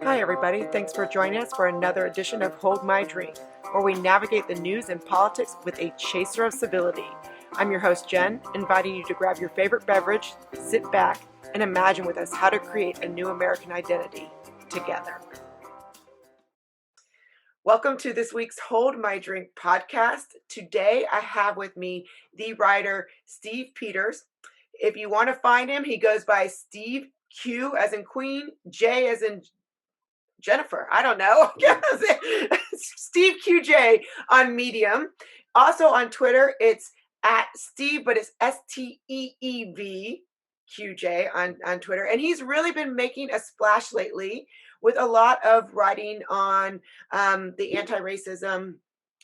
Hi, everybody. Thanks for joining us for another edition of Hold My Drink, where we navigate the news and politics with a chaser of civility. I'm your host, Jen, inviting you to grab your favorite beverage, sit back, and imagine with us how to create a new American identity together. Welcome to this week's Hold My Drink podcast. Today, I have with me the writer Steve Peters. If you want to find him, he goes by Steve Q as in Queen, J as in Jennifer, I don't know. Steve QJ on Medium. Also on Twitter, it's at Steve, but it's STEEV QJ on Twitter. And he's really been making a splash lately with a lot of writing on the anti-racism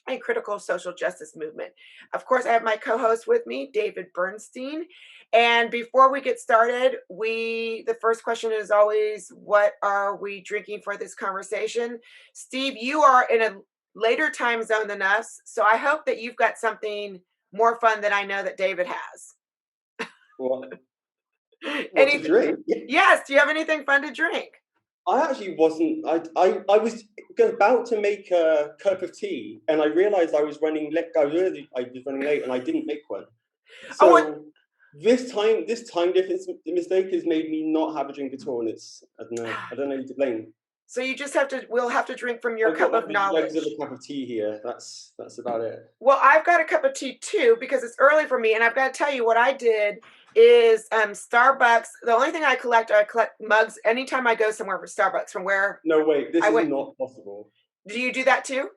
and critical social justice movement. Of course, I have my co-host with me, David Bernstein. And before we get started, the first question is always, what are we drinking for this conversation? Steve, you are in a later time zone than us, so I hope that you've got something more fun than I know that David has. What to drink? Yes, do you have anything fun to drink? I actually wasn't. I was about to make a cup of tea, and I realized I was running late. I was running late, and I didn't make one. So this time difference mistake has made me not have a drink at all, and I don't know who to blame. So we'll have to drink from your cup of knowledge. I've got a cup of tea here. That's about it. Well, I've got a cup of tea too, because it's early for me, and I've got to tell you what I did is Starbucks. The only thing I collect mugs anytime I go somewhere for Starbucks from where. No, wait, this is not possible. Do you do that too?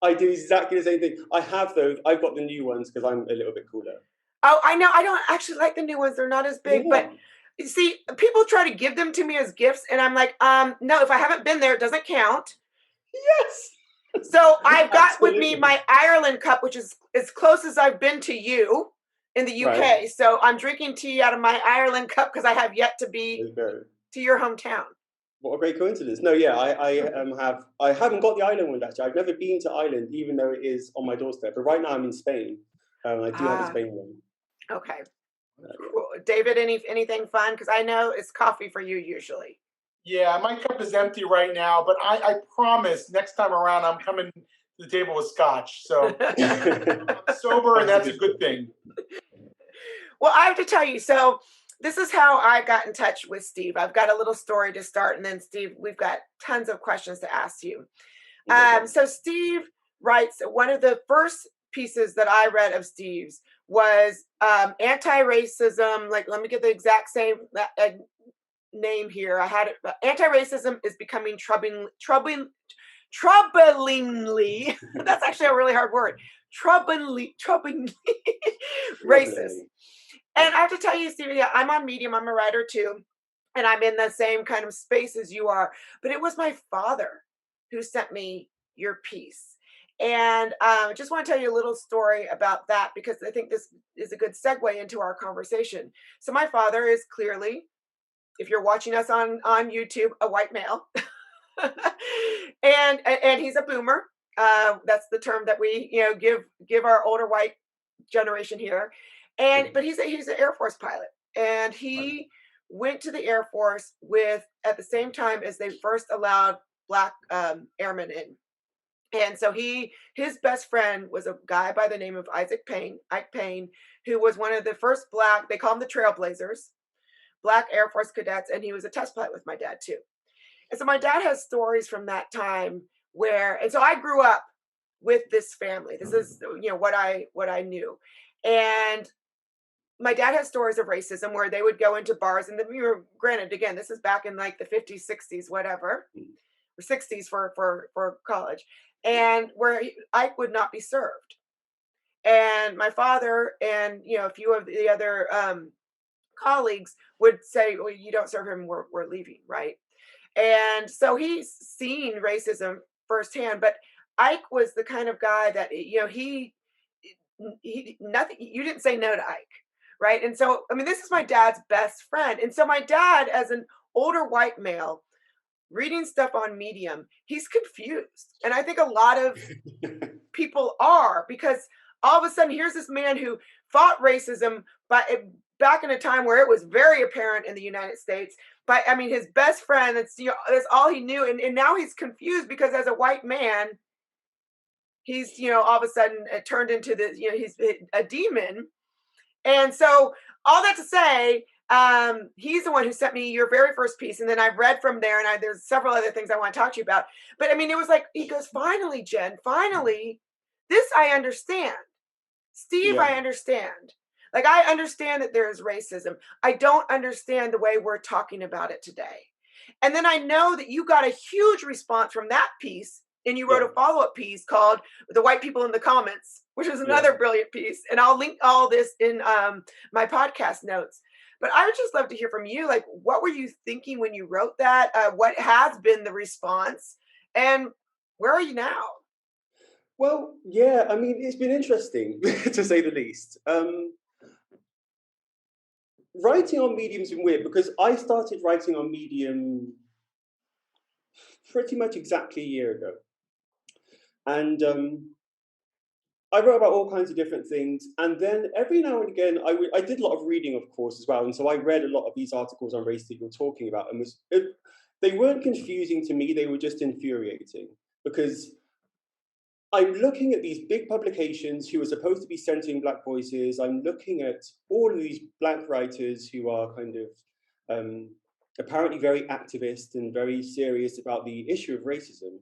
I do exactly the same thing. I have those. I've got the new ones because I'm a little bit cooler. Oh, I know. I don't actually like the new ones. They're not as big, but you see, people try to give them to me as gifts, and I'm like, no, if I haven't been there, it doesn't count. Yes. So I've got with me my Ireland cup, which is as close as I've been to you in the UK. Right. So I'm drinking tea out of my Ireland cup because I have yet to be to your hometown. What a great coincidence. No, yeah, I haven't got the Ireland one actually. I've never been to Ireland, even though it is on my doorstep. But right now I'm in Spain. I do have a Spain one. Okay. Cool. David, anything fun? Because I know it's coffee for you usually. Yeah, my cup is empty right now, but I promise next time around I'm coming to the table with scotch. So I'm sober, and that's a good thing. Well, I have to tell you, so this is how I got in touch with Steve. I've got a little story to start, and then Steve, we've got tons of questions to ask you. So Steve writes, one of the first pieces that I read of Steve's was anti-racism. Like, let me get the exact same name here. I had it. Anti-racism is becoming troublingly. That's actually a really hard word. Troublingly racist. And I have to tell you, Steve, yeah, I'm on Medium. I'm a writer too, and I'm in the same kind of space as you are. But it was my father who sent me your piece. And I just want to tell you a little story about that, because I think this is a good segue into our conversation. So my father is clearly, if you're watching us on YouTube, a white male. and he's a boomer. That's the term that we give our older white generation here. But he's an Air Force pilot, and he went to the Air Force at the same time as they first allowed Black airmen in. And so his best friend was a guy by the name of Ike Payne, who was one of the first Black, they call them the Trailblazers, Black Air Force cadets, and he was a test pilot with my dad too. And so my dad has stories from that time and so I grew up with this family. This is what I knew. And my dad has stories of racism where they would go into bars, and granted, again, this is back in like the 50s, 60s, whatever, or 60s for college, and where Ike would not be served. And my father and a few of the other colleagues would say, well, you don't serve him, we're leaving, right? And so he's seen racism firsthand. But Ike was the kind of guy that he nothing, you didn't say no to Ike, right? And so this is my dad's best friend. And so my dad, as an older white male reading stuff on Medium, he's confused. And I think a lot of people are, because all of a sudden here's this man who fought racism back in a time where it was very apparent in the United States, by, I mean, his best friend. That's, you know, that's all he knew, and now he's confused because as a white man, he's, you know, all of a sudden turned into the, you know, he's a demon. And so all that to say, he's the one who sent me your very first piece, and then I read from there, and there's several other things I want to talk to you about. But I mean, it was like he goes, "Finally, Jen, finally, this I understand. Steve, Yeah. I understand. Like I understand that there is racism. I don't understand the way we're talking about it today." And then I know that you got a huge response from that piece, and you wrote Yeah. a follow-up piece called "The White People in the Comments," which is another brilliant piece. And I'll link all this in my podcast notes. But I would just love to hear from you. Like, what were you thinking when you wrote that? What has been the response? And where are you now? Well, yeah, I mean, it's been interesting to say the least. Writing on Medium's been weird because I started writing on Medium pretty much exactly a year ago. And I wrote about all kinds of different things. And then every now and again, I did a lot of reading, of course, as well. And so I read a lot of these articles on race that you're talking about. And they weren't confusing to me, they were just infuriating. Because I'm looking at these big publications who are supposed to be centering Black voices. I'm looking at all of these Black writers who are kind of apparently very activist and very serious about the issue of racism.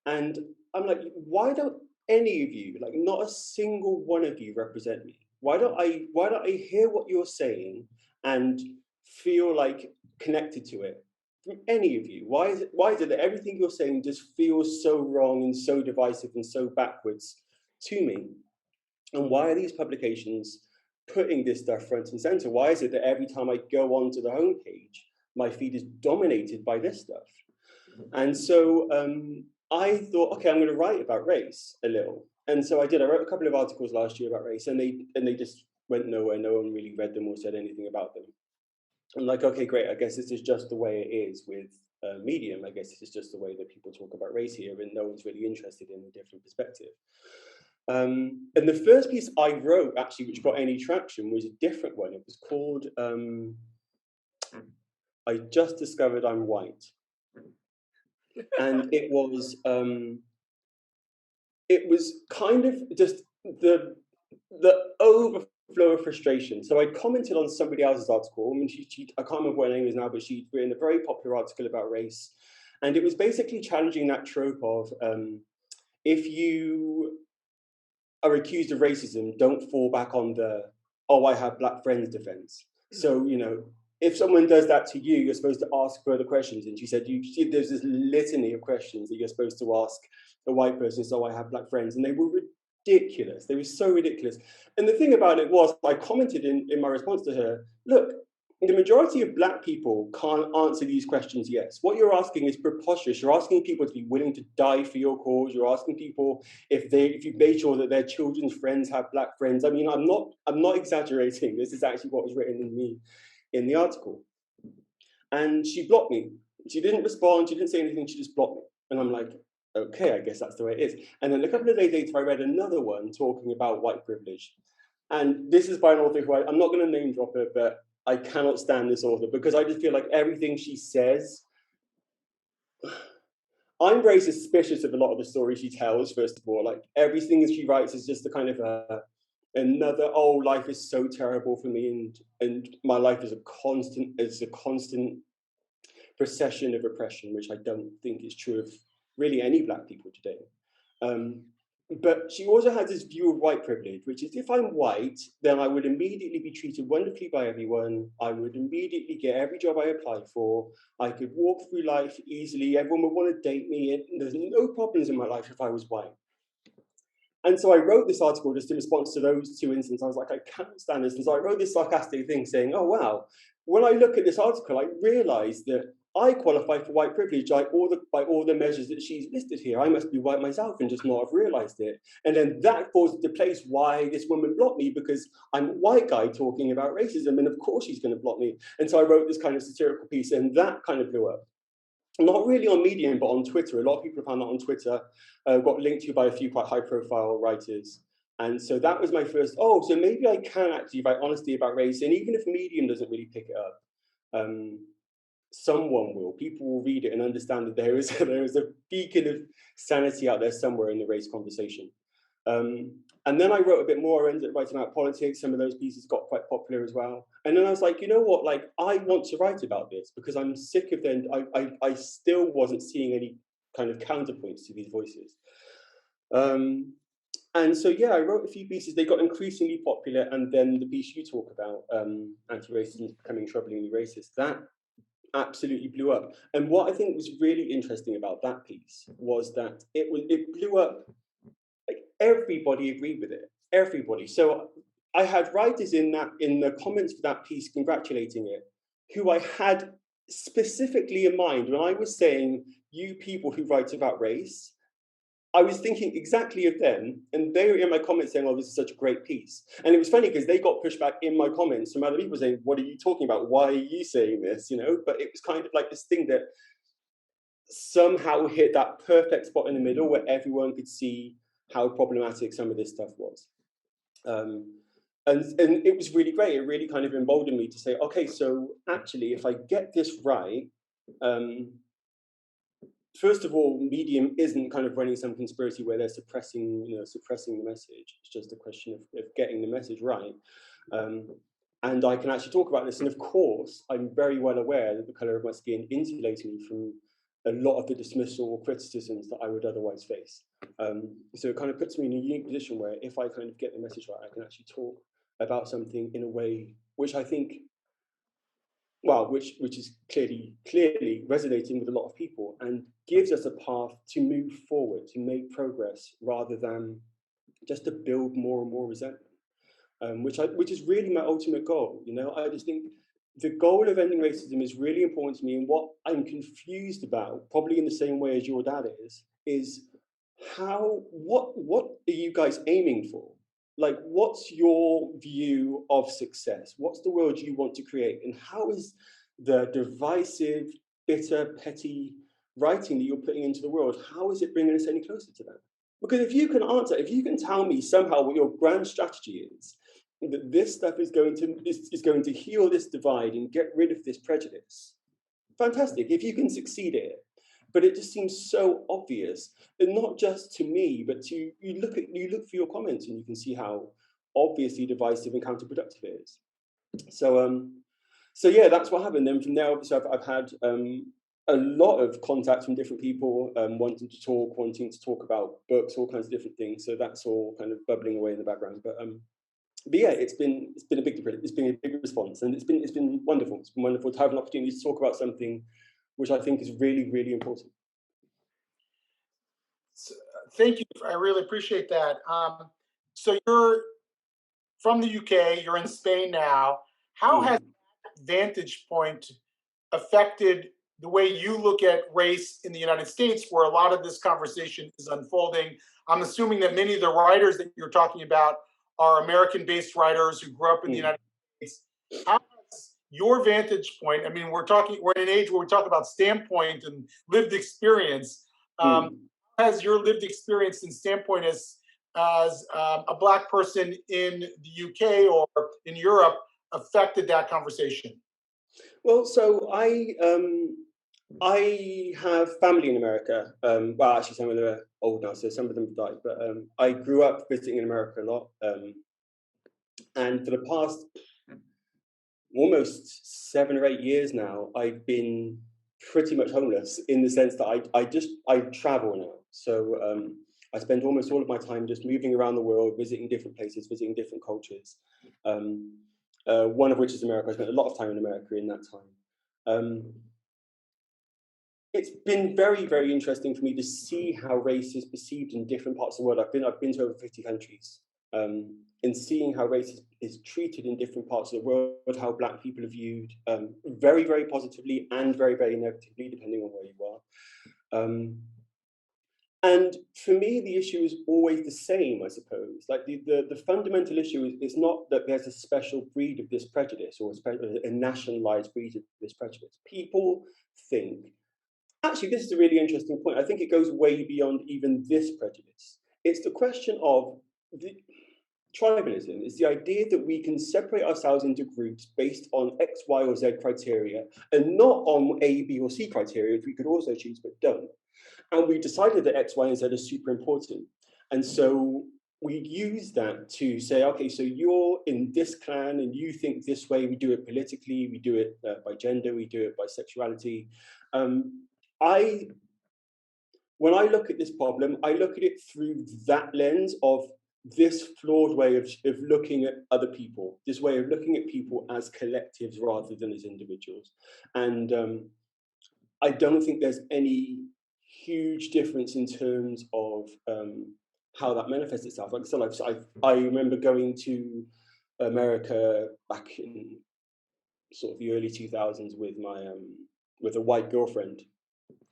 And I'm like, why don't any of you, like not a single one of you, represent me? Why don't I hear what you're saying and feel like connected to it? From any of you, why is it that everything you're saying just feels so wrong and so divisive and so backwards to me? And why are these publications putting this stuff front and center? Why is it that every time I go onto the homepage, my feed is dominated by this stuff? And so I thought, okay, I'm going to write about race a little. And so I did. I wrote a couple of articles last year about race, and they just went nowhere. No one really read them or said anything about them. I'm like, okay, great. I guess this is just the way it is with Medium. I guess this is just the way that people talk about race here, and no one's really interested in a different perspective. And the first piece I wrote, actually, which got any traction, was a different one. It was called "I Just Discovered I'm White," and it was kind of just the overflow of frustration. So I commented on somebody else's article. I mean, I can't remember what her name is now, but she'd written a very popular article about race. And it was basically challenging that trope of if you are accused of racism, don't fall back on the, oh, I have Black friends defense. So, you know, if someone does that to you, you're supposed to ask further questions. And she said, there's this litany of questions that you're supposed to ask a white person. So I have Black friends. And they were ridiculous. They were so ridiculous. And the thing about it was, I commented in my response to her, look, the majority of Black people can't answer these questions yes. What you're asking is preposterous. You're asking people to be willing to die for your cause. You're asking people if you've made sure that their children's friends have Black friends. I mean, I'm not exaggerating. This is actually what was written in the article. And she blocked me. She didn't respond. She didn't say anything. She just blocked me. And I'm like, okay, I guess that's the way it is. And then a couple of days later, I read another one talking about white privilege. And this is by an author who I'm not going to name drop her, but I cannot stand this author because I just feel like everything she says, I'm very suspicious of a lot of the stories she tells, first of all. Like everything that she writes is just a kind of another, oh, life is so terrible for me, and my life is a constant procession of oppression, which I don't think is true of really any Black people today. But she also has this view of white privilege, which is if I'm white, then I would immediately be treated wonderfully by everyone. I would immediately get every job I applied for. I could walk through life easily. Everyone would want to date me. And there's no problems in my life if I was white. And so I wrote this article just in response to those two incidents. I was like, I can't stand this. And so I wrote this sarcastic thing saying, oh, wow. When I look at this article, I realize that I qualify for white privilege by all the measures that she's listed here. I must be white myself and just not have realized it. And then that falls into place why this woman blocked me, because I'm a white guy talking about racism. And of course she's going to block me. And so I wrote this kind of satirical piece, and that kind of blew up. Not really on Medium, but on Twitter. A lot of people found that on Twitter, got linked to by a few quite high-profile writers. And so that was my first, so maybe I can actually write honestly about race, and even if Medium doesn't really pick it up. someone will. People will read it and understand that there is a beacon of sanity out there somewhere in the race conversation. And then I wrote a bit more. I ended up writing about politics. Some of those pieces got quite popular as well. And then I was like, you know what? Like, I want to write about this because I'm sick of them. I still wasn't seeing any kind of counterpoints to these voices. And so, yeah, I wrote a few pieces. They got increasingly popular. And then the piece you talk about, anti-racism is becoming troublingly racist, that absolutely blew up. And what I think was really interesting about that piece was that it blew up. Like, everybody agreed with it. Everybody. So I had writers in the comments for that piece congratulating it, who I had specifically in mind when I was saying, you people who write about race. I was thinking exactly of them, and they were in my comments saying, "Oh, this is such a great piece." And it was funny because they got pushback in my comments from other people saying, "What are you talking about? Why are you saying this?" You know, but it was kind of like this thing that somehow hit that perfect spot in the middle where everyone could see how problematic some of this stuff was. And it was really great. It really kind of emboldened me to say, okay, so actually, if I get this right, first of all, Medium isn't kind of running some conspiracy where they're suppressing the message. It's just a question of getting the message right. And I can actually talk about this. And of course, I'm very well aware that the color of my skin insulates me from a lot of the dismissal or criticisms that I would otherwise face. So it kind of puts me in a unique position where if I kind of get the message right, I can actually talk about something in a way which I think, well, which is clearly resonating with a lot of people and gives us a path to move forward, to make progress, rather than just to build more and more resentment, which is really my ultimate goal. You know, I just think the goal of ending racism is really important to me, and what I'm confused about, probably in the same way as your dad is what are you guys aiming for? Like, what's your view of success? What's the world you want to create? And how is the divisive, bitter, petty writing that you're putting into the world, how is it bringing us any closer to that? Because if you can tell me somehow what your grand strategy is, that this stuff is going to heal this divide and get rid of this prejudice, fantastic. If you can succeed at it. But it just seems so obvious, and not just to me, but to you look for your comments and you can see how obviously divisive and counterproductive it is. So yeah, that's what happened. Then from there, obviously, I've had a lot of contact from different people wanting to talk about books, all kinds of different things. So that's all kind of bubbling away in the background. But yeah, it's been a big response, and it's been wonderful. It's been wonderful to have an opportunity to talk about something which I think is really, really important. So, thank you. I really appreciate that. So you're from the UK, you're in Spain now. How has vantage point affected the way you look at race in the United States, where a lot of this conversation is unfolding? I'm assuming that many of the writers that you're talking about are American-based writers who grew up in the United States. How has your vantage point? I mean, we're in an age where we talk about standpoint and lived experience. Has your lived experience and standpoint as a Black person in the UK or in Europe affected that conversation? Well, so I have family in America. Well, actually, some of them are old now, so some of them have died. But I grew up visiting in America a lot, and for the past almost 7 or 8 years now, I've been pretty much homeless in the sense that I travel now. So I spend almost all of my time just moving around the world, visiting different places, visiting different cultures. One of which is America. I spent a lot of time in America in that time. It's been very, very interesting for me to see how race is perceived in different parts of the world. I've been to over 50 countries, and seeing how race is treated in different parts of the world, how Black people are viewed very, very positively and very, very negatively, depending on where you are. And for me, the issue is always the same, I suppose. Like the fundamental issue is not that there's a special breed of this prejudice or a nationalized breed of this prejudice. People think, actually, this is a really interesting point. I think it goes way beyond even this prejudice. It's the question of tribalism. It's the idea that we can separate ourselves into groups based on X, Y, or Z criteria, and not on A, B, or C criteria, which we could also choose but don't. And we decided that X, Y, and Z are super important. And so we use that to say, okay, so you're in this clan and you think this way. We do it politically, we do it by gender, we do it by sexuality. When I look at this problem, I look at it through that lens of this flawed way of looking at other people, this way of looking at people as collectives rather than as individuals. And I don't think there's any huge difference in terms of how that manifests itself. Like I said, I remember going to America back in sort of the early 2000s with my with a white girlfriend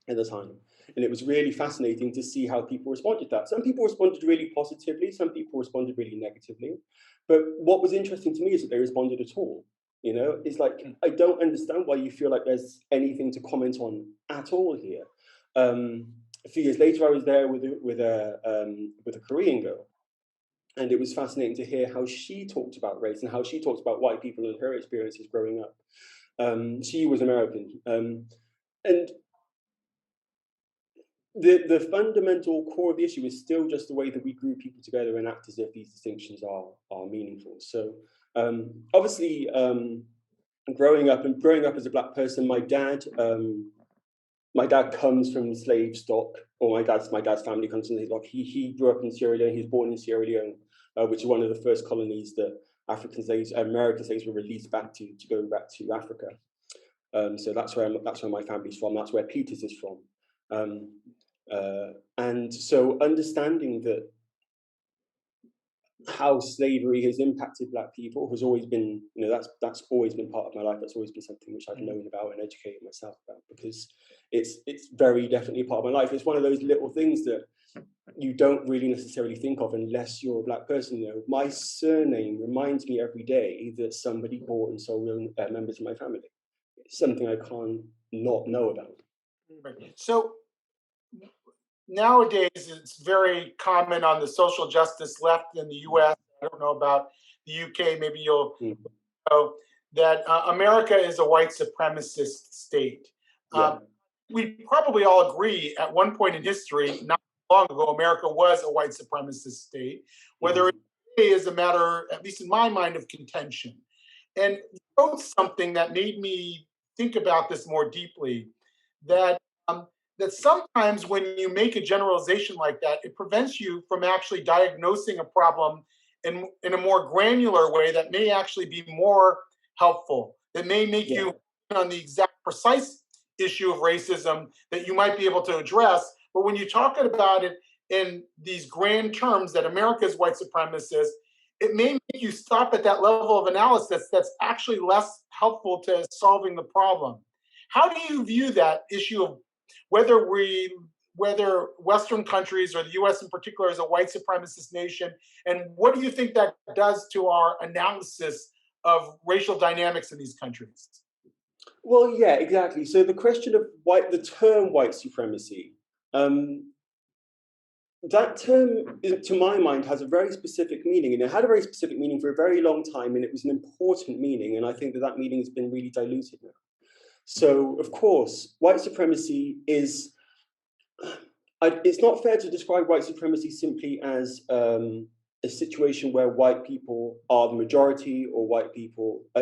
at the time. And it was really fascinating to see how people responded to that. Some people responded really positively, some people responded really negatively. But what was interesting to me is that they responded at all. You know, it's like, I don't understand why you feel like there's anything to comment on at all here. A few years later, I was there with a Korean girl. And it was fascinating to hear how she talked about race and how she talked about white people and her experiences growing up. She was American. And the fundamental core of the issue is still just the way that we group people together and act as if these distinctions are meaningful. So obviously, growing up as a Black person, my dad comes from slave stock, or my dad's family comes from slave stock. He grew up in Sierra Leone. He was born in Sierra Leone, which is one of the first colonies that American slaves were released back to go back to Africa. So that's where my family's from. That's where Peters is from. And so understanding that how slavery has impacted Black people has always been, that's always been part of my life. That's always been something which I've known about and educated myself about, because it's very definitely part of my life. It's one of those little things that you don't really necessarily think of unless you're a Black person. My surname reminds me every day that somebody bought and sold members of my family. It's something I can't not know about. Right. So nowadays, it's very common on the social justice left in the US. I don't know about the UK, maybe you'll know that America is a white supremacist state. We probably all agree at one point in history, not long ago, America was a white supremacist state, whether it is a matter, at least in my mind, of contention. And you wrote something that made me think about this more deeply, that that sometimes when you make a generalization like that, it prevents you from actually diagnosing a problem in a more granular way that may actually be more helpful, that may make you on the exact precise issue of racism that you might be able to address. But when you talk about it in these grand terms that America is white supremacist, it may make you stop at that level of analysis that's actually less helpful to solving the problem. How do you view that issue of whether Western countries or the US in particular is a white supremacist nation, and what do you think that does to our analysis of racial dynamics in these countries? Well, yeah, exactly. So the question of the term white supremacy, that term, to my mind, has a very specific meaning, and it had a very specific meaning for a very long time, and it was an important meaning, and I think that meaning has been really diluted now. So, of course, white supremacy is, it's not fair to describe white supremacy simply as a situation where white people are the majority, or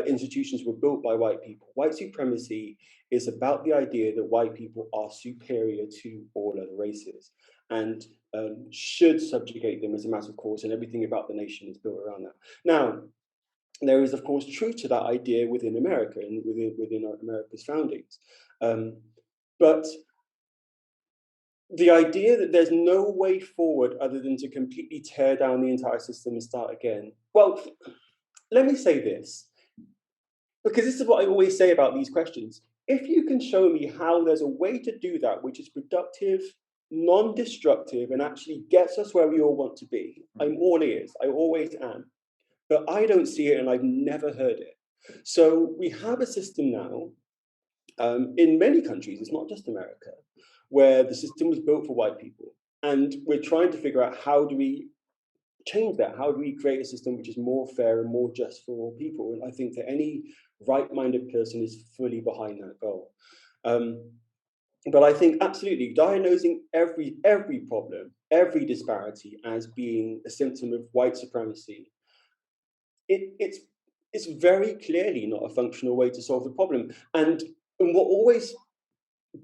institutions were built by white people. White supremacy is about the idea that white people are superior to all other races and should subjugate them as a matter of course, and everything about the nation is built around that. Now, there is, of course, truth to that idea within America and within America's foundings. But the idea that there's no way forward other than to completely tear down the entire system and start again. Well, let me say this, because this is what I always say about these questions. If you can show me how there's a way to do that which is productive, non-destructive, and actually gets us where we all want to be, I'm all ears. I always am. But I don't see it, and I've never heard it. So we have a system now in many countries, it's not just America, where the system was built for white people. And we're trying to figure out how do we change that? How do we create a system which is more fair and more just for all people? And I think that any right-minded person is fully behind that goal. But I think absolutely diagnosing every problem, every disparity as being a symptom of white supremacy, it's very clearly not a functional way to solve the problem. And what always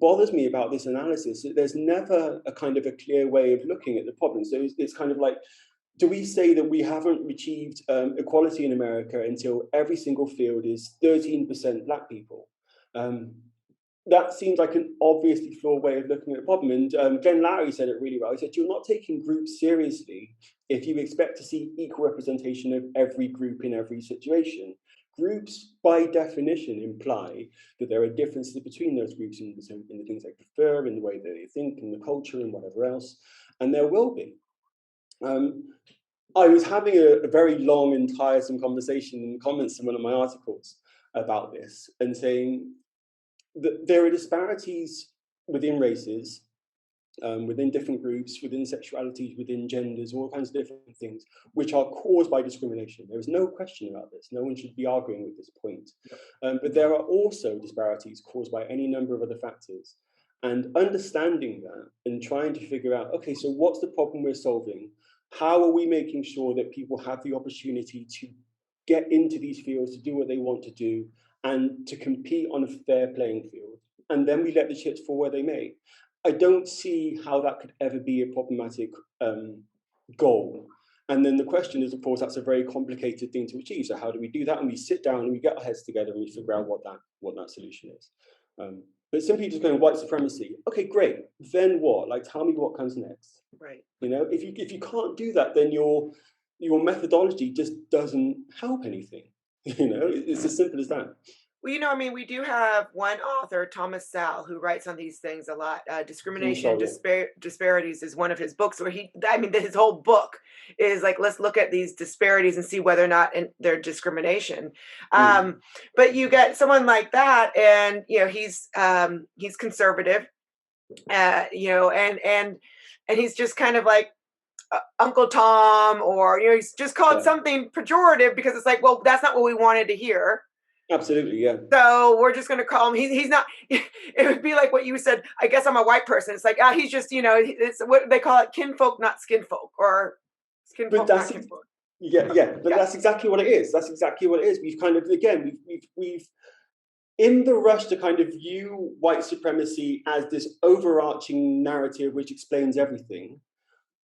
bothers me about this analysis is that there's never a kind of a clear way of looking at the problem. So it's kind of like, do we say that we haven't achieved equality in America until every single field is 13% Black people? That seems like an obviously flawed way of looking at the problem. And Glenn Lowry said it really well. He said, you're not taking groups seriously if you expect to see equal representation of every group in every situation. Groups, by definition, imply that there are differences between those groups in the things they prefer, in the way that they think, in the culture, and whatever else. And there will be. I was having a very long and tiresome conversation in the comments to one of my articles about this, and saying that there are disparities within races, within different groups, within sexualities, within genders, all kinds of different things, which are caused by discrimination. There is no question about this. No one should be arguing with this point. But there are also disparities caused by any number of other factors. And understanding that and trying to figure out, okay, so what's the problem we're solving? How are we making sure that people have the opportunity to get into these fields, to do what they want to do, and to compete on a fair playing field? And then we let the chips fall where they may. I don't see how that could ever be a problematic goal. And then the question is, of course, that's a very complicated thing to achieve. So how do we do that? And we sit down and we get our heads together and we figure out what that solution is. But simply just going white supremacy, okay, great. Then what? Like, tell me what comes next. Right. You know, if you can't do that, then your methodology just doesn't help anything. You know, it's as simple as that. Well, I mean, we do have one author, Thomas Sowell, who writes on these things a lot. Discrimination, Disparities is one of his books where his whole book is like, let's look at these disparities and see whether or not they're discrimination. But you get someone like that, and he's conservative, and he's just kind of like Uncle Tom, or he's just called something pejorative because it's like, well, that's not what we wanted to hear. Absolutely, yeah. So we're just going to call him. He's not. It would be like what you said. I guess I'm a white person. It's like, he's just, it's what they call it, kinfolk, not skinfolk, or skinfolk, not kinfolk. But that's exactly what it is. That's exactly what it is. We've kind of, again, we've in the rush to kind of view white supremacy as this overarching narrative which explains everything.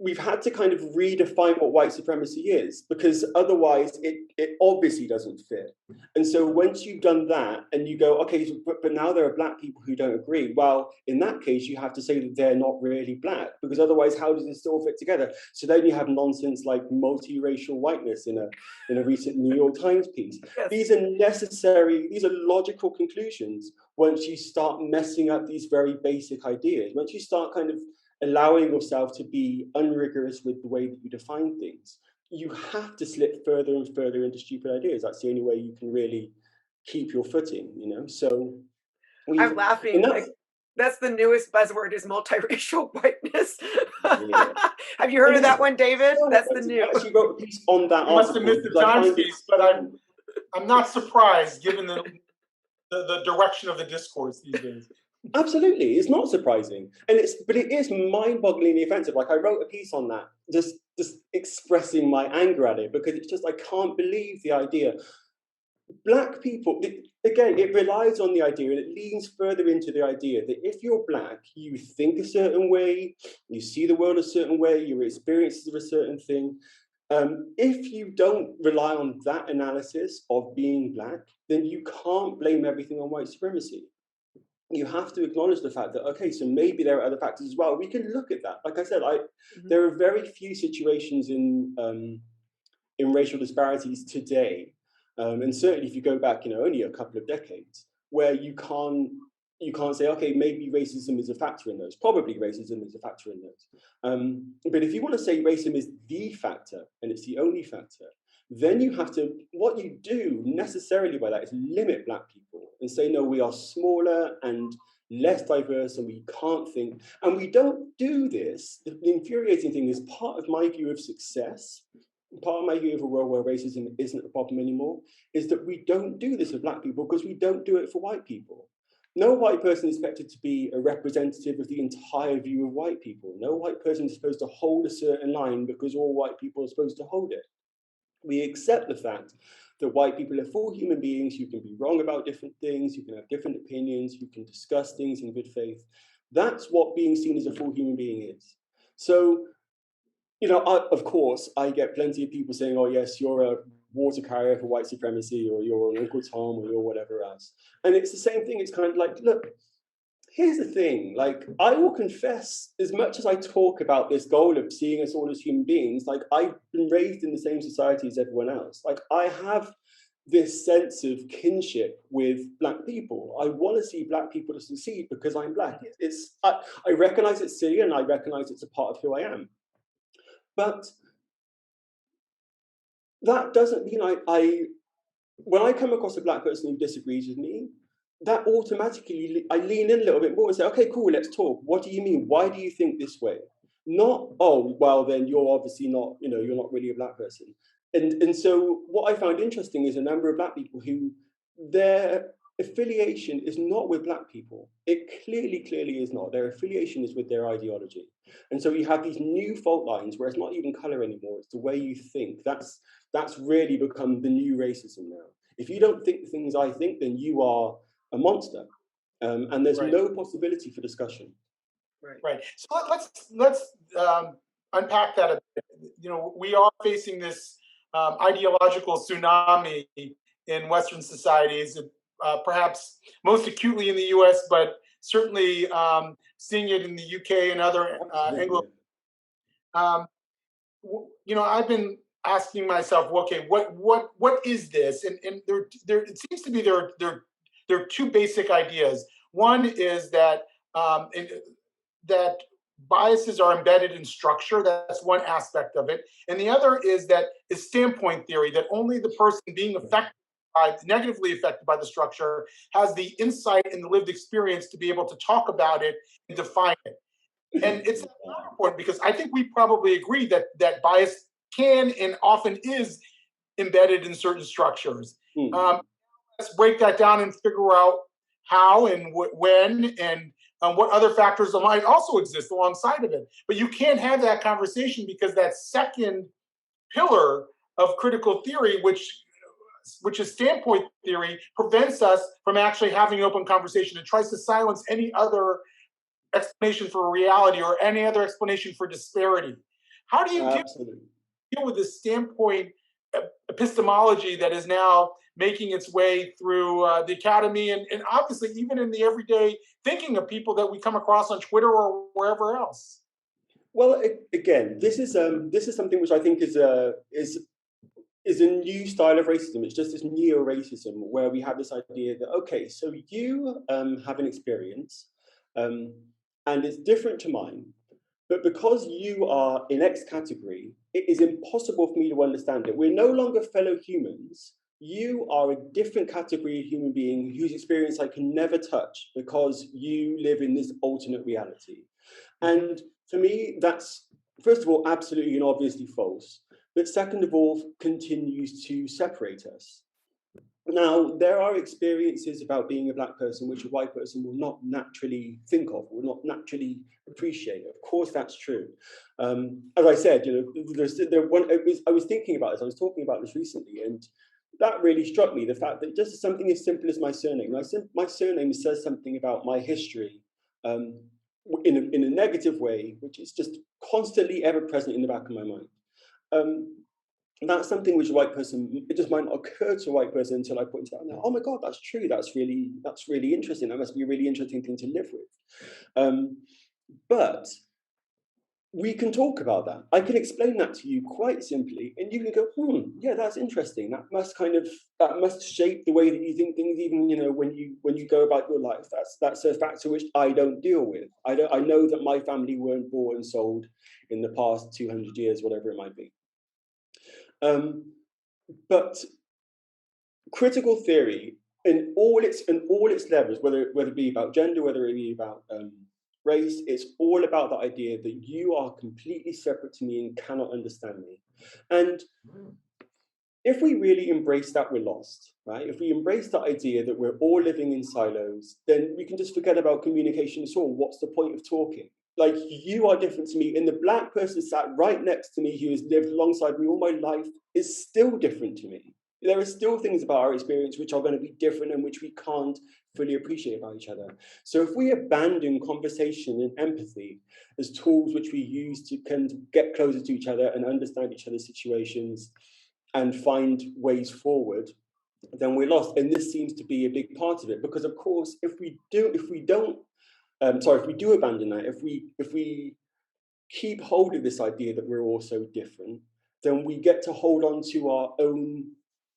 We've had to kind of redefine what white supremacy is, because otherwise it obviously doesn't fit. And so once you've done that and you go, okay, but now there are Black people who don't agree. Well, in that case, you have to say that they're not really Black, because otherwise, how does it still fit together? So then you have nonsense like multiracial whiteness in a recent New York Times piece. Yes. These are logical conclusions once you start messing up these very basic ideas. Once you start kind of allowing yourself to be unrigorous with the way that you define things, you have to slip further and further into stupid ideas. That's the only way you can really keep your footing, So I'm laughing. That's the newest buzzword, is multiracial whiteness. Yeah. Have you heard of that one, David? That's the new. I actually wrote a piece on that. You must have missed the Times piece, but I'm not surprised given the direction of the discourse these days. Absolutely, it's not surprising, but it is mind-bogglingly offensive. Like, I wrote a piece on that, just expressing my anger at it, because it's just, I can't believe the idea. Black people, again, it relies on the idea, and it leans further into the idea that if you're Black, you think a certain way, you see the world a certain way, your experiences of a certain thing. If you don't rely on that analysis of being Black, then you can't blame everything on white supremacy. You have to acknowledge the fact that, okay, so maybe there are other factors as well. We can look at that. Like I said, there are very few situations in racial disparities today, and certainly if you go back, only a couple of decades, where you can't say, okay, maybe racism is a factor in those. Probably racism is a factor in those. But if you want to say racism is the factor and it's the only factor, then you have to, what you do necessarily by that is limit Black people and say, no, we are smaller and less diverse, and we can't think. And we don't do this. The infuriating thing is part of my view of success, part of my view of a world where racism isn't a problem anymore, is that we don't do this with Black people because we don't do it for white people. No white person is expected to be a representative of the entire view of white people. No white person is supposed to hold a certain line because all white people are supposed to hold it. We accept the fact that white people are full human beings. You can be wrong about different things, you can have different opinions, you can discuss things in good faith. That's what being seen as a full human being is. So, you know, of course, I get plenty of people saying, oh, yes, you're a water carrier for white supremacy, or you're an Uncle Tom, or you're whatever else. And it's the same thing. It's kind of like, look, here's the thing. Like, I will confess, as much as I talk about this goal of seeing us all as human beings, like, I've been raised in the same society as everyone else. Like, I have this sense of kinship with Black people. I want to see Black people to succeed because I'm Black. I recognize it's silly, and I recognize it's a part of who I am. But that doesn't mean when I come across a Black person who disagrees with me, that automatically, I lean in a little bit more and say, okay, cool, let's talk. What do you mean? Why do you think this way? Not, oh, well, then you're obviously not, you know, you're not really a Black person. And so what I found interesting is a number of Black people who their affiliation is not with Black people. It clearly is not. Their affiliation is with their ideology. And so you have these new fault lines where it's not even color anymore, it's the way you think. That's really become the new racism now. If you don't think the things I think, then you are a monster. And there's no possibility for discussion. Right. So let's unpack that a bit. You know, we are facing this ideological tsunami in Western societies, perhaps most acutely in the U.S., but certainly seeing it in the UK and other Anglo. You know, I've been asking myself, okay, what is this? And there it seems to be there are two basic ideas. One is that that biases are embedded in structure. That's one aspect of it. And the other is standpoint theory, that only the person being negatively affected by the structure has the insight and the lived experience to be able to talk about it and define it. And it's important because I think we probably agree that bias can and often is embedded in certain structures. Let's break that down and figure out how and when and what other factors might also exist alongside of it. But you can't have that conversation because that second pillar of critical theory, which is standpoint theory, prevents us from actually having an open conversation. It tries to silence any other explanation for reality or any other explanation for disparity. How do you deal with this standpoint epistemology that is now making its way through the academy and obviously even in the everyday thinking of people that we come across on Twitter or wherever else? Well, again, this is something which I think is a new style of racism. It's just this neo-racism where we have this idea that, okay, so you have an experience and it's different to mine, but because you are in X category, it is impossible for me to understand it. We're no longer fellow humans. You are a different category of human being whose experience I can never touch because you live in this alternate reality. And for me, that's, first of all, absolutely and obviously false. But second of all, continues to separate us. Now, there are experiences about being a Black person which a white person will not naturally think of, will not naturally appreciate. Of course, that's true. As I said, you know, I was thinking about this. I was talking about this recently, and that really struck me. The fact that just something as simple as my surname. My surname says something about my history in a negative way, which is just constantly ever present in the back of my mind. That's something which a white person, it just might not occur to a white person until I point it out. Oh my God, that's true. That's really interesting. That must be a really interesting thing to live with. But we can talk about that. I can explain that to you quite simply, and you can go, yeah, that's interesting. That must shape the way that you think things, even, you know, when you go about your life. That's a factor which I don't deal with. I know that my family weren't bought and sold in the past 200 years, whatever it might be. But critical theory in all its levels, whether it be about gender, whether it be about race, it's all about the idea that you are completely separate to me and cannot understand me. And if we really embrace that, we're lost, right? If we embrace the idea that we're all living in silos, then we can just forget about communication at all. What's the point of talking? Like, you are different to me, and the black person sat right next to me who has lived alongside me all my life is still different to me. There are still things about our experience which are going to be different and which we can't fully appreciate about each other. So if we abandon conversation and empathy as tools which we use to kind of get closer to each other and understand each other's situations and find ways forward, then we're lost. And this seems to be a big part of it, because of course, if we do abandon that, if we keep hold of this idea that we're all so different, then we get to hold on to our own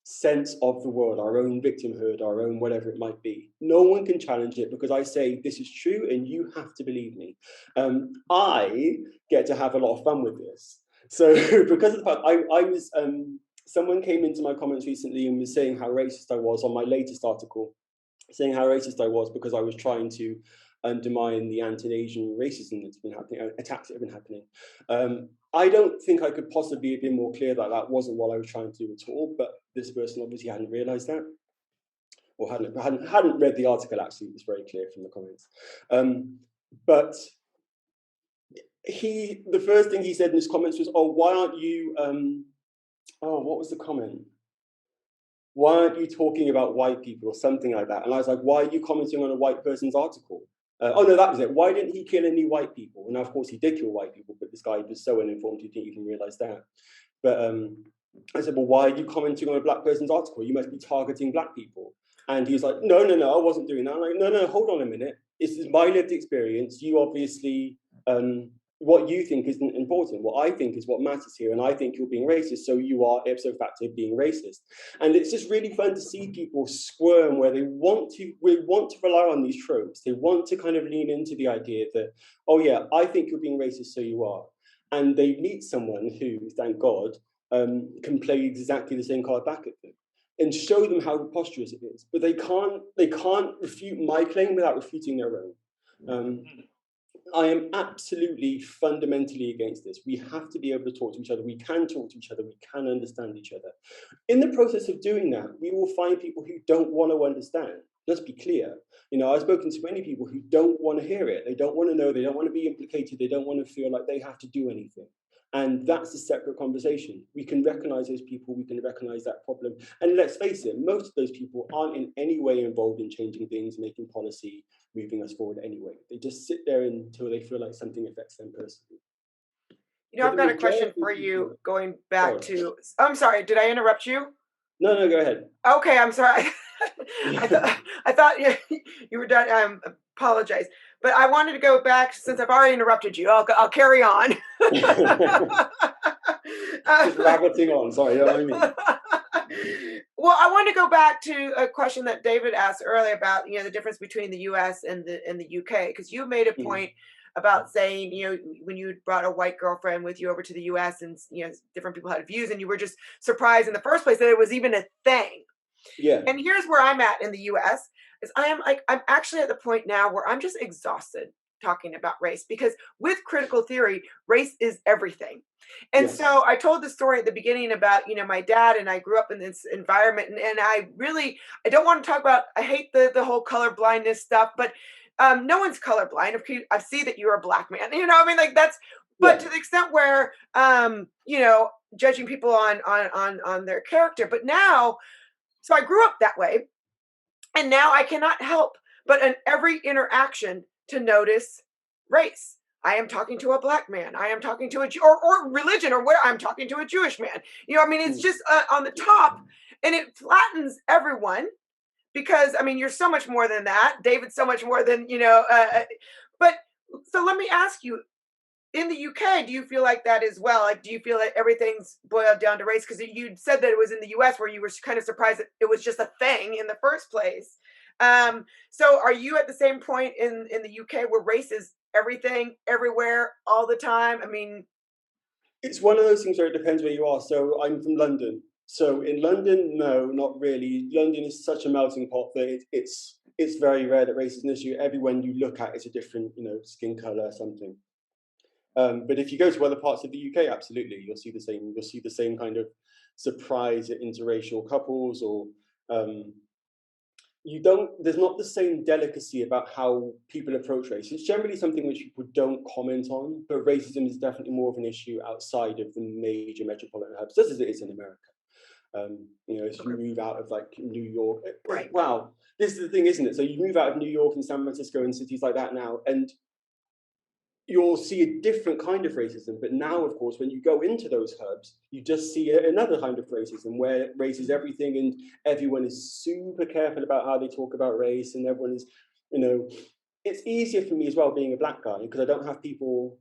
sense of the world, our own victimhood, our own whatever it might be. No one can challenge it, because I say this is true and you have to believe me. I get to have a lot of fun with this. So because of the fact I was someone came into my comments recently and was saying how racist I was on my latest article, saying how racist I was because I was trying to undermine the anti-Asian racism that's been happening, attacks that have been happening. I don't think I could possibly have been more clear that that wasn't what I was trying to do at all, but this person obviously hadn't realised that, or hadn't read the article. Actually, it was very clear from the comments. But the first thing he said in his comments was, "Oh, why aren't you?" What was the comment? "Why aren't you talking about white people?" or something like that. And I was like, "Why are you commenting on a white person's article?" Oh no, that was it. "Why didn't he kill any white people?" And of course he did kill white people, but this guy was so uninformed he didn't even realize that. But I said, "Well, why are you commenting on a black person's article? You must be targeting black people." And he was like, no, I wasn't doing that. I'm like, no, hold on a minute. This is my lived experience. You obviously, what you think isn't important. What I think is what matters here. And I think you're being racist. So you are ipso facto being racist. And it's just really fun to see people squirm where we want to rely on these tropes. They want to kind of lean into the idea that, oh yeah, I think you're being racist, so you are. And they meet someone who, thank God, can play exactly the same card back at them and show them how preposterous it is. But they can't refute my claim without refuting their own. I am absolutely fundamentally against this. We have to be able to talk to each other. We can talk to each other. We can understand each other. In the process of doing that, we will find people who don't want to understand. Let's be clear. You know, I've spoken to many people who don't want to hear it. They don't want to know. They don't want to be implicated. They don't want to feel like they have to do anything. And that's a separate conversation. We can recognize those people, we can recognize that problem. And let's face it, most of those people aren't in any way involved in changing things, making policy, moving us forward anyway. They just sit there until they feel like something affects them personally. You know, I've got a question for you going back to, I'm sorry, did I interrupt you? No, go ahead. Okay, I'm sorry. I thought you were done. Apologize. But I wanted to go back, since I've already interrupted you. I'll carry on. Just rabbiting on. Sorry, you know what I mean? Well, I want to go back to a question that David asked earlier about, the difference between the U.S. and the UK, because you made a point about saying, when you brought a white girlfriend with you over to the U.S. and different people had views, and you were just surprised in the first place that it was even a thing. Yeah. And here's where I'm at in the US is I'm actually at the point now where I'm just exhausted talking about race, because with critical theory, race is everything. And so I told the story at the beginning about, my dad and I grew up in this environment, and I don't want to talk about, I hate the whole color blindness stuff, but no one's colorblind. I see that you're a black man, but to the extent where, judging people on their character. But now, so I grew up that way, and now I cannot help but in every interaction to notice race. I am talking to a black man. I am talking to or religion, or where I'm talking to a Jewish man. It's just on the top, and it flattens everyone, because you're so much more than that. David's so much more than But so let me ask you, in the UK, do you feel like that as well? Like, do you feel that everything's boiled down to race? Because you said that it was in the US where you were kind of surprised that it was just a thing in the first place. So are you at the same point in the UK where race is everything, everywhere, all the time? It's one of those things where it depends where you are. So I'm from London. So in London, no, not really. London is such a melting pot that it's very rare that race is an issue. Everyone you look at is a different, skin color or something. But if you go to other parts of the UK, absolutely, you'll see the same. You'll see the same kind of surprise at interracial couples, or you don't. There's not the same delicacy about how people approach race. It's generally something which people don't comment on, but racism is definitely more of an issue outside of the major metropolitan hubs, just as it is in America. As you move out of like New York, Right. wow, this is the thing, isn't it? So you move out of New York and San Francisco and cities like that now, and you'll see a different kind of racism. But now, of course, when you go into those hubs, you just see another kind of racism where race is everything and everyone is super careful about how they talk about race, and everyone is, it's easier for me as well being a black guy because I don't have people,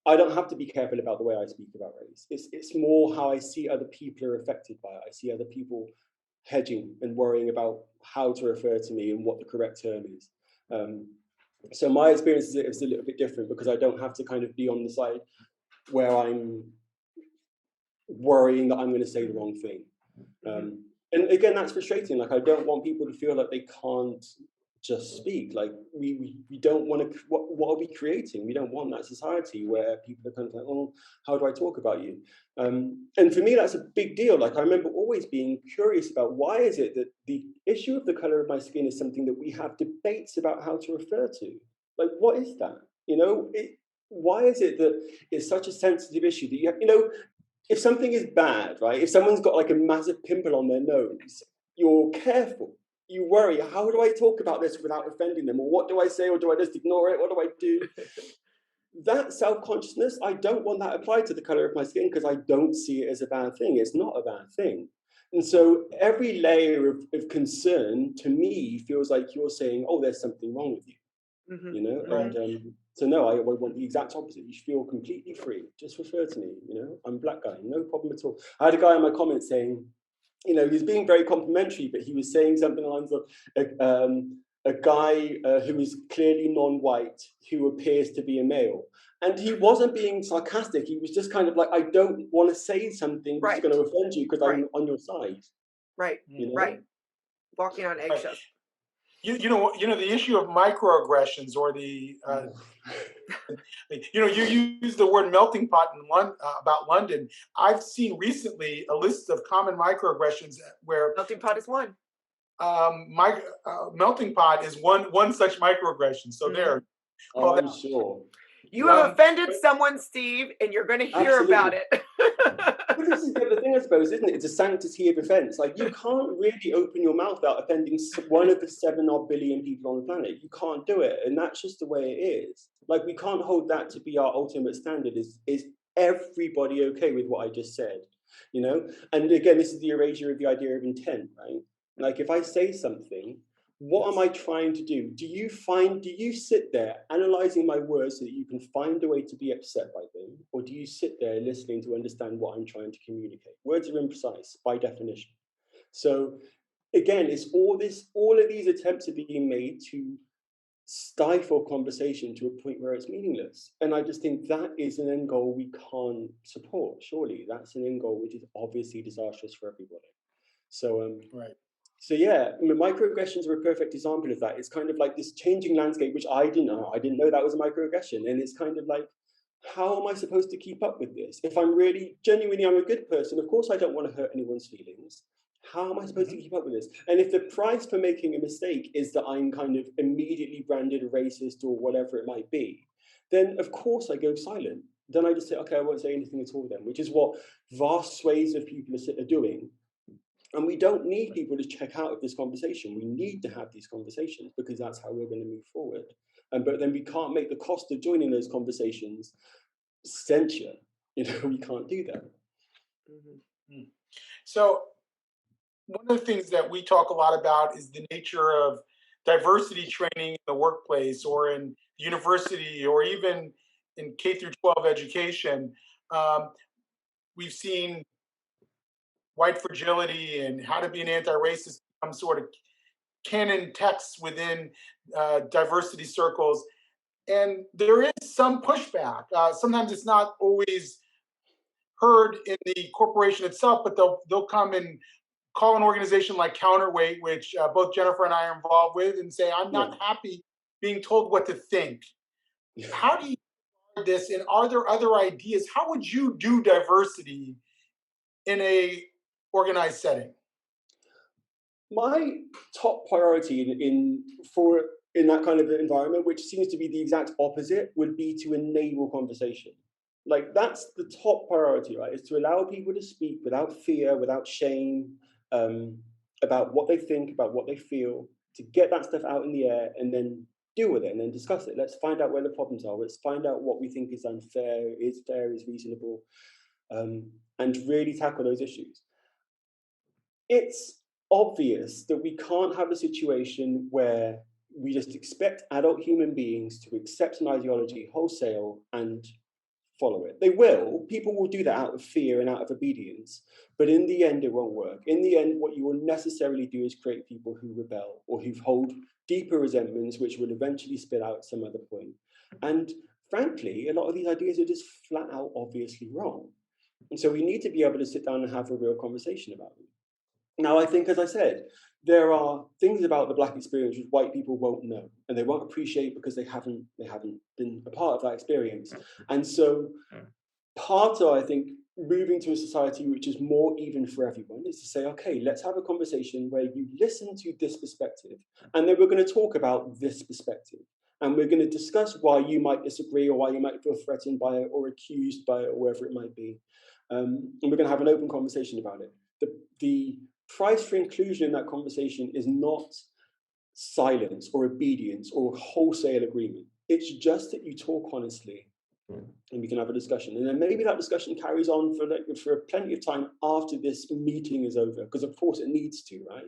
I don't have to be careful about the way I speak about race. It's more how I see other people are affected by it. I see other people hedging and worrying about how to refer to me and what the correct term is. So my experience is a little bit different because I don't have to kind of be on the side where I'm worrying that I'm going to say the wrong thing. And again, that's frustrating. Like, I don't want people to feel like they can't just speak. Like, we don't want to, what are we creating? We don't want that society where people are kind of like, oh, how do I talk about you? And for me, that's a big deal. Like, I remember always being curious about why is it that the issue of the color of my skin is something that we have debates about how to refer to? Like, what is that? Why is it that it's such a sensitive issue that you have, if something is bad, right? If someone's got like a massive pimple on their nose, you're careful. You worry, how do I talk about this without offending them? Or what do I say? Or do I just ignore it? What do I do? That self-consciousness, I don't want that applied to the color of my skin because I don't see it as a bad thing. It's not a bad thing. And so every layer of concern to me feels like you're saying, oh, there's something wrong with you. And so no, I want the exact opposite. You should feel completely free. Just refer to me. I'm a black guy, no problem at all. I had a guy in my comments saying, he was being very complimentary, but he was saying something along the lines of a guy who is clearly non-white who appears to be a male. And he wasn't being sarcastic. He was just kind of like, I don't want to say something which is going to offend you because I'm on your side. Right. Right. Walking on eggshells. The issue of microaggressions, or the you use the word melting pot about London. I've seen recently a list of common microaggressions where melting pot is one. Melting pot is one such microaggression. So there. Oh, I'm sure. You have offended someone, Steve, and you're going to hear about it. But this is the other thing, I suppose, isn't it? It's a sanctity of offence. Like, you can't really open your mouth without offending one of the 7-odd billion people on the planet. You can't do it, and that's just the way it is. Like, we can't hold that to be our ultimate standard. Is everybody okay with what I just said? And again, this is the erasure of the idea of intent, right? Like, if I say something, what am I trying to do? Do you sit there analyzing my words so that you can find a way to be upset by them? Or do you sit there listening to understand what I'm trying to communicate? Words are imprecise by definition. So again, it's all of these attempts are being made to stifle conversation to a point where it's meaningless. And I just think that is an end goal we can't support, surely. That's an end goal which is obviously disastrous for everybody. So, right. So yeah, microaggressions are a perfect example of that. It's kind of like this changing landscape, which I didn't know. I didn't know that was a microaggression. And it's kind of like, how am I supposed to keep up with this? If I'm really, genuinely, I'm a good person, of course I don't want to hurt anyone's feelings. How am I supposed to keep up with this? And if the price for making a mistake is that I'm kind of immediately branded a racist or whatever it might be, then of course I go silent. Then I just say, okay, I won't say anything at all then, which is what vast swathes of people are doing. And we don't need people to check out of this conversation. We need to have these conversations because that's how we're going to move forward. But then we can't make the cost of joining those conversations censure. We can't do that. So one of the things that we talk a lot about is the nature of diversity training in the workplace or in university or even in K through 12 education. We've seen white fragility and how to be an anti-racist become sort of canon texts within diversity circles. And there is some pushback. Sometimes it's not always heard in the corporation itself, but they'll come and call an organization like Counterweight, which both Jennifer and I are involved with, and say, "I'm Yeah. not happy being told what to think." How do you do this, and are there other ideas? How would you do diversity in a organized setting? My top priority in that kind of environment, which seems to be the exact opposite, would be to enable conversation. Like that's the top priority, right? Is to allow people to speak without fear, without shame, um, about what they think, about what they feel, to get that stuff out in the air and then deal with it and then discuss it. Let's find out where the problems are. Let's find out what we think is unfair, is fair, is reasonable, and really tackle those issues. It's obvious that we can't have a situation where we just expect adult human beings to accept an ideology wholesale and follow it. They will. People will do that out of fear and out of obedience. But in the end, it won't work. In the end, what you will necessarily do is create people who rebel or who hold deeper resentments, which will eventually spill out at some other point. And frankly, a lot of these ideas are just flat out obviously wrong. And so we need to be able to sit down and have a real conversation about them. Now, I think, as I said, there are things about the Black experience which white people won't know and they won't appreciate because they haven't been a part of that experience. And so part of, I think, moving to a society which is more even for everyone is to say, okay, let's have a conversation where you listen to this perspective and then we're going to talk about this perspective. And we're going to discuss why you might disagree or why you might feel threatened by it or accused by it or wherever it might be. And we're going to have an open conversation about it. The price for inclusion in that conversation is not silence or obedience or wholesale agreement. It's just that you talk honestly and we can have a discussion. And then maybe that discussion carries on for plenty of time after this meeting is over, because of course it needs to, right?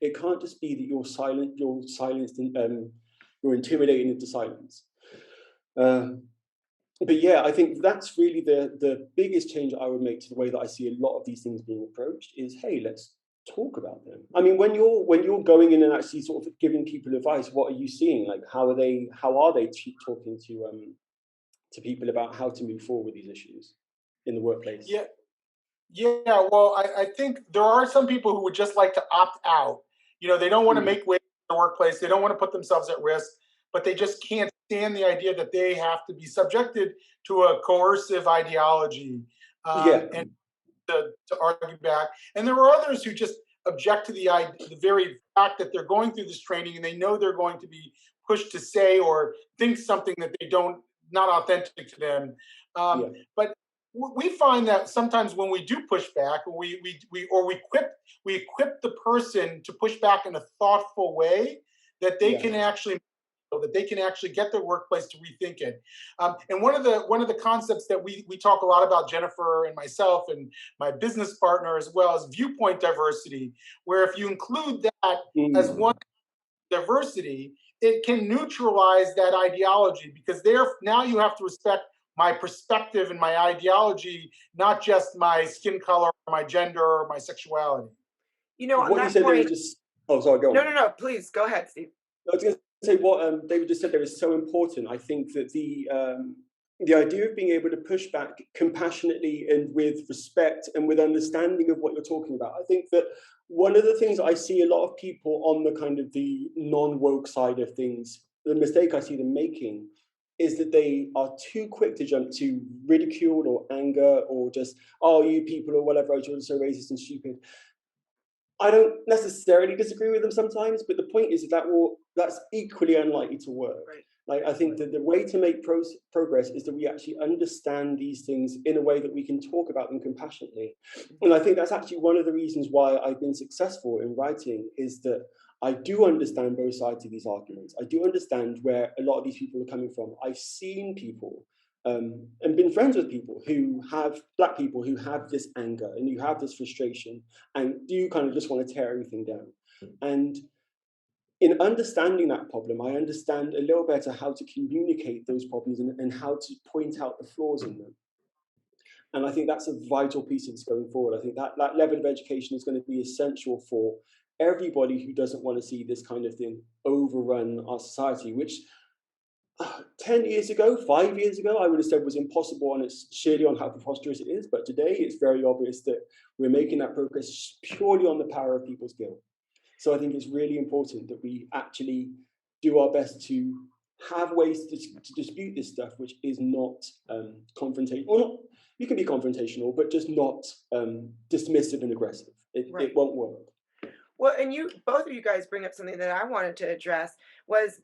It can't just be that you're silenced, and you're intimidated into silence. But yeah, I think that's really the biggest change I would make to the way that I see a lot of these things being approached is, hey, let's talk about them. I mean, when you're going in and actually sort of giving people advice, what are you seeing? Like, how are they talking to people about how to move forward with these issues in the workplace? Yeah, yeah. Well, I think there are some people who would just like to opt out. They don't want to make waves in the workplace. They don't want to put themselves at risk, but they just can't stand the idea that they have to be subjected to a coercive ideology, Yeah. and to argue back. And there are others who just object to the very fact that they're going through this training and they know they're going to be pushed to say or think something that they don't not authentic to them. Yeah. But we find that sometimes when we do push back, we equip the person to push back in a thoughtful way that they Yeah. can actually get their workplace to rethink it. And one of the concepts that we talk a lot about, Jennifer and myself and my business partner as well, is viewpoint diversity, where if you include that as one diversity, it can neutralize that ideology, because now you have to respect my perspective and my ideology, not just my skin color, or my gender, or my sexuality. On What you that said there is point, just, oh, sorry, go on. no, please go ahead, Steve. I was going to say what David just said there is so important. I think that the idea of being able to push back compassionately and with respect and with understanding of what you're talking about. I think that one of the things I see a lot of people on the kind of the non-woke side of things, the mistake I see them making is that they are too quick to jump to ridicule or anger or just, oh, you people or whatever, you're so racist and stupid. I don't necessarily disagree with them sometimes, but the point is that's equally unlikely to work. Right. Like, I think that the way to make progress is that we actually understand these things in a way that we can talk about them compassionately. And I think that's actually one of the reasons why I've been successful in writing, is that I do understand both sides of these arguments. I do understand where a lot of these people are coming from. I've seen people and been friends with people who have, Black people who have this anger and you have this frustration and do kind of just want to tear everything down. And in understanding that problem, I understand a little better how to communicate those problems and how to point out the flaws in them. And I think that's a vital piece of this going forward. I think that level of education is going to be essential for everybody who doesn't want to see this kind of thing overrun our society, which 10 years ago, 5 years ago, I would have said was impossible, and it's sheerly on how preposterous it is. But today, it's very obvious that we're making that progress purely on the power of people's guilt. So I think it's really important that we actually do our best to have ways to dispute this stuff, which is not confrontational. Well, not, you can be confrontational, but just not dismissive and aggressive. It won't work. Well, and both of you guys bring up something that I wanted to address was,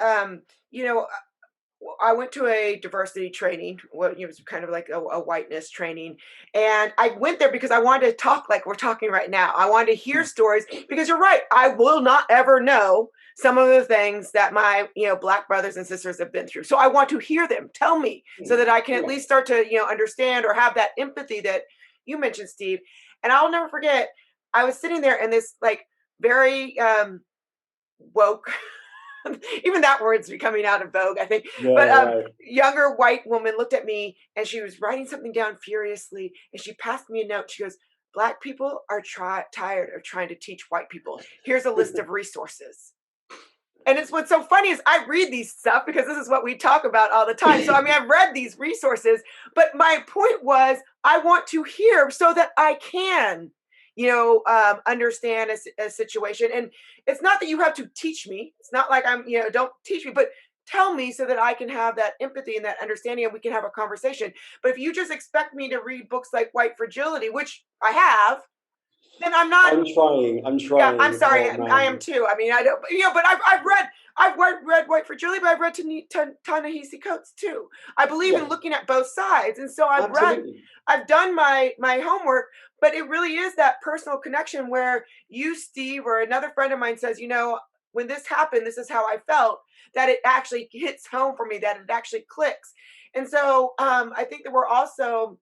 you know, I went to a diversity training. Well, it was kind of like a whiteness training. And I went there because I wanted to talk like we're talking right now. I wanted to hear stories because you're right. I will not ever know some of the things that my, Black brothers and sisters have been through. So I want to hear them tell me so that I can at least start to, understand or have that empathy that you mentioned, Steve. And I'll never forget, I was sitting there and this like very woke, even that word's becoming out of vogue, I think. Yeah, But right. younger white woman looked at me and she was writing something down furiously, and she passed me a note. She goes, "Black people are tired of trying to teach white people. Here's a list of resources." And it's what's so funny is I read these stuff because this is what we talk about all the time. So I mean, I've read these resources, but my point was I want to hear so that I can, understand a situation. And it's not that you have to teach me. It's not like I'm, don't teach me, but tell me so that I can have that empathy and that understanding, and we can have a conversation. But if you just expect me to read books like White Fragility, which I have, then I'm not. I'm Yeah, trying. I'm sorry. Oh I am man. too. I mean, I don't, but I've read White Fragility, but I've read Ta-Nehisi Coates too. I believe in Yes, looking at both sides, and so absolutely. I've done my homework. But it really is that personal connection where you, Steve, or another friend of mine says, when this happened, this is how I felt. That it actually hits home for me. That it actually clicks. And so I think that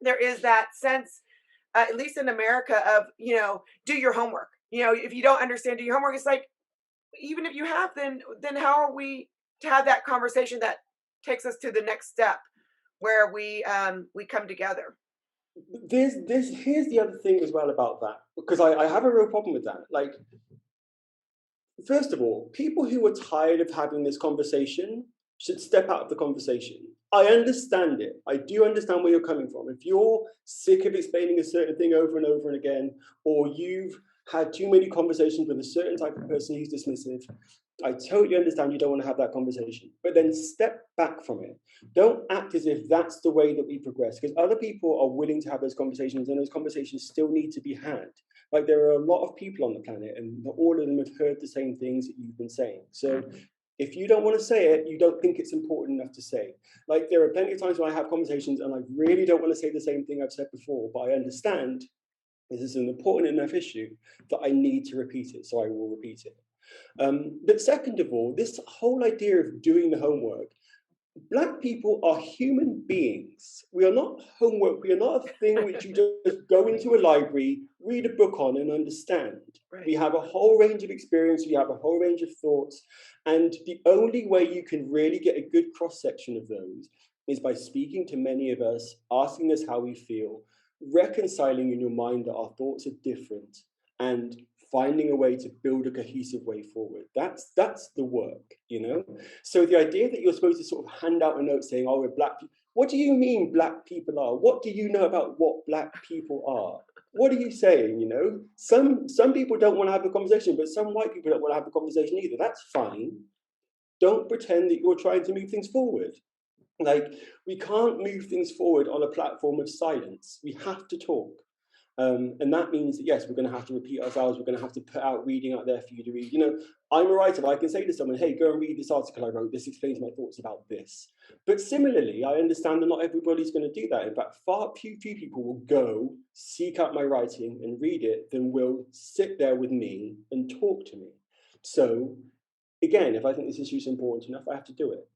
there is that sense, at least in America, of do your homework. If you don't understand, do your homework. It's like, even if you have, then how are we to have that conversation that takes us to the next step where we come together? Here's the other thing as well about that, because I have a real problem with that. Like, first of all, people who are tired of having this conversation should step out of the conversation. I understand it. I do understand where you're coming from. If you're sick of explaining a certain thing over and over and again, or you've had too many conversations with a certain type of person who's dismissive, I totally understand you don't want to have that conversation. But then step back from it. Don't act as if that's the way that we progress, because other people are willing to have those conversations, and those conversations still need to be had. Like, there are a lot of people on the planet, and not all of them have heard the same things that you've been saying. So if you don't want to say it, you don't think it's important enough to say. Like, there are plenty of times when I have conversations and I really don't want to say the same thing I've said before, but I understand this is an important enough issue that I need to repeat it, so I will repeat it. But second of all, this whole idea of doing the homework, Black people are human beings. We are not homework. We are not a thing which you just go into a library, read a book on, and understand. Right. We have a whole range of experience. We have a whole range of thoughts. And the only way you can really get a good cross-section of those is by speaking to many of us, asking us how we feel, reconciling in your mind that our thoughts are different, and finding a way to build a cohesive way forward. That's the work, So the idea that you're supposed to sort of hand out a note saying, "Oh, we're Black people." What do you mean Black people are? What do you know about what Black people are? What are you saying? Some people don't want to have a conversation, but some white people don't want to have a conversation either. That's fine. Don't pretend that you're trying to move things forward. Like, we can't move things forward on a platform of silence. We have to talk. And that means that, yes, we're going to have to repeat ourselves. We're going to have to put out reading out there for you to read. I'm a writer, but I can say to someone, "Hey, go and read this article I wrote. This explains my thoughts about this." But similarly, I understand that not everybody's going to do that. In fact, far few people will go seek out my writing and read it, then will sit there with me and talk to me. So again, if I think this issue is important enough, I have to do it.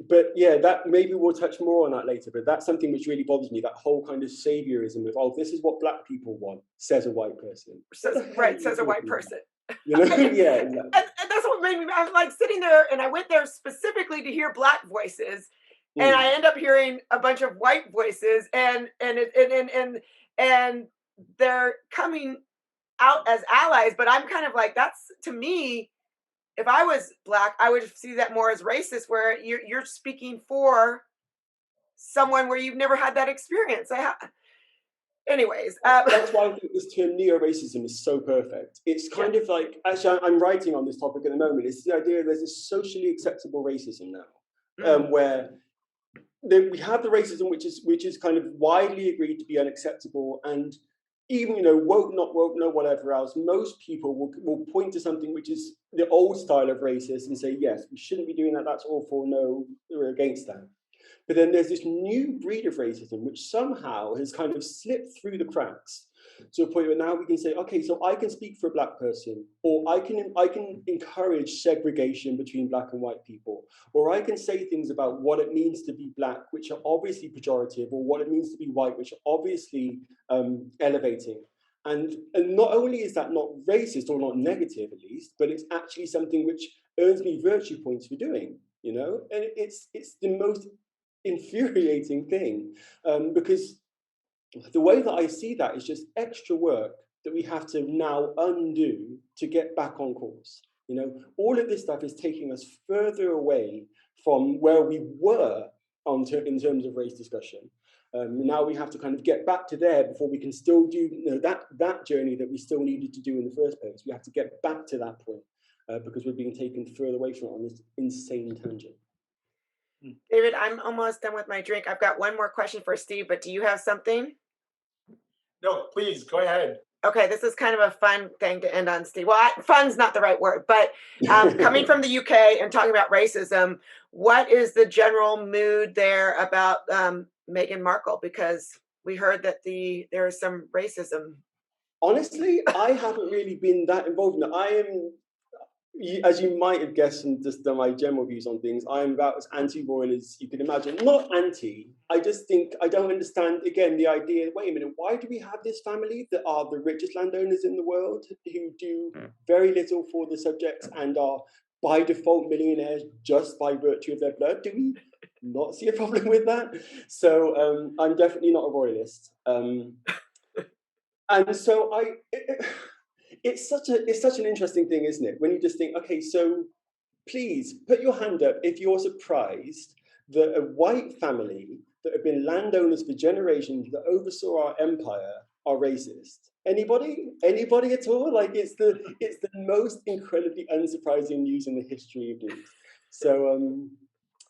But yeah, that maybe we'll touch more on that later. But that's something which really bothers me, that whole kind of saviorism of, "Oh, this is what Black people want," says a white person. Says a white person. Yeah, exactly. And that's what made me. I was like sitting there, and I went there specifically to hear Black voices, and I end up hearing a bunch of white voices, and they're coming out as allies. But I'm kind of like, that's, to me, if I was Black, I would see that more as racist, where you're speaking for someone where you've never had that experience. Anyways, that's why I think this term neo-racism is so perfect. It's kind of like, actually, I'm writing on this topic at the moment. It's the idea that there's this socially acceptable racism now, where we have the racism which is kind of widely agreed to be unacceptable, and even, you know, woke, not woke, no whatever else, most people will point to something which is the old style of racist and say, yes, we shouldn't be doing that, that's awful, no, we're against that. But then there's this new breed of racism which somehow has kind of slipped through the cracks to a point where now we can say, okay, so I can speak for a Black person, or I can encourage segregation between Black and white people, or I can say things about what it means to be Black, which are obviously pejorative, or what it means to be white, which are obviously elevating. And not only is that not racist, or not negative at least, but it's actually something which earns me virtue points for doing, you know? And it's the most infuriating thing, because the way that I see that is just extra work that we have to now undo to get back on course. You know, all of this stuff is taking us further away from where we were in terms of race discussion. Now we have to kind of get back to there before we can still do, you know, that journey that we still needed to do in the first place. We have to get back to that point because we're being taken further away from it on this insane tangent. David, I'm almost done with my drink. I've got one more question for Steve, but do you have something? No, please, go ahead. Okay, this is kind of a fun thing to end on, Steve. Well, fun's not the right word, but coming from the UK and talking about racism, what is the general mood there about Meghan Markle? Because we heard that there is some racism. Honestly, I haven't really been that involved in it. I am, as you might have guessed from just my general views on things, I am about as anti-royal as you can imagine. Not anti, I just think I don't understand, again, the idea, wait a minute, why do we have this family that are the richest landowners in the world, who do very little for the subjects and are by default millionaires just by virtue of their blood? Do we not see a problem with that? So I'm definitely not a royalist. And so it's such an interesting thing, isn't it? When you just think, okay, so please put your hand up if you're surprised that a white family that have been landowners for generations that oversaw our empire are racist. Anybody at all? Like it's the most incredibly unsurprising news in the history of news. So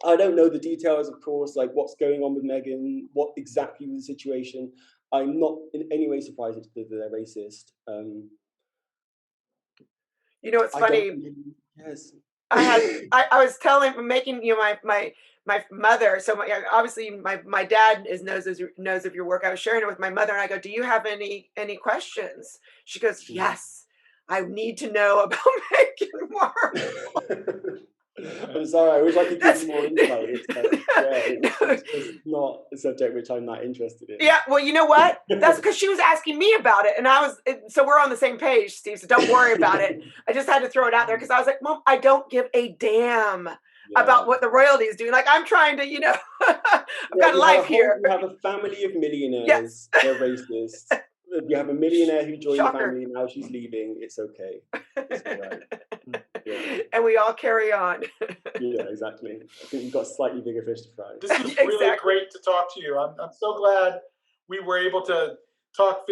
I don't know the details, of course, like what's going on with Meghan, what exactly was the situation. I'm not in any way surprised that they're racist. You know, it's funny. Yes. I was making, you know, my mother. So obviously my dad knows of your work. I was sharing it with my mother, and I go, "Do you have any questions?" She goes, "Yes, I need to know about Meghan Markle." I'm sorry, I wish I could give you more insight. It's not a subject which I'm not interested in. Yeah, well, you know what? That's because she was asking me about it, and so we're on the same page, Steve, so don't worry about it. I just had to throw it out there because I was like, Mom, I don't give a damn about what the royalty is doing. Like, I'm trying to, you know, I've got life here. We have a family of millionaires. Yes. They're racist. You have a millionaire who joined the family, now she's leaving. It's okay. It's all right. Yeah. And we all carry on. Yeah, exactly. I think we've got slightly bigger fish to fry. This is really great to talk to you. I'm so glad we were able to talk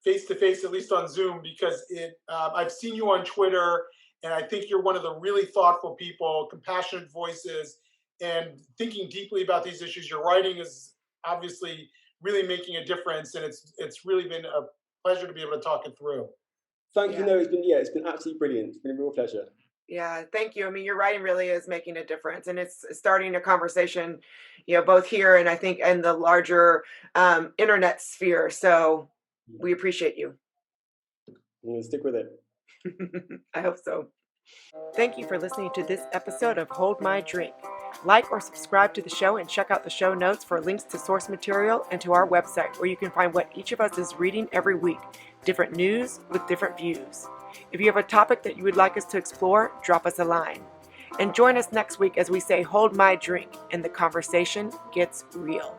face to face, at least on Zoom, because I've seen you on Twitter, and I think you're one of the really thoughtful people, compassionate voices, and thinking deeply about these issues. Your writing is obviously really making a difference, and it's really been a pleasure to be able to talk it through. Thank you. No, it's been absolutely brilliant. It's been a real pleasure. Yeah, thank you. I mean, your writing really is making a difference, and it's starting a conversation, you know, both here and I think in the larger internet sphere. So we appreciate you. I'm going to stick with it. I hope so. Thank you for listening to this episode of Hold My Drink. Like or subscribe to the show and check out the show notes for links to source material and to our website, where you can find what each of us is reading every week, different news with different views. If you have a topic that you would like us to explore, drop us a line. And join us next week as we say, hold my drink, and the conversation gets real.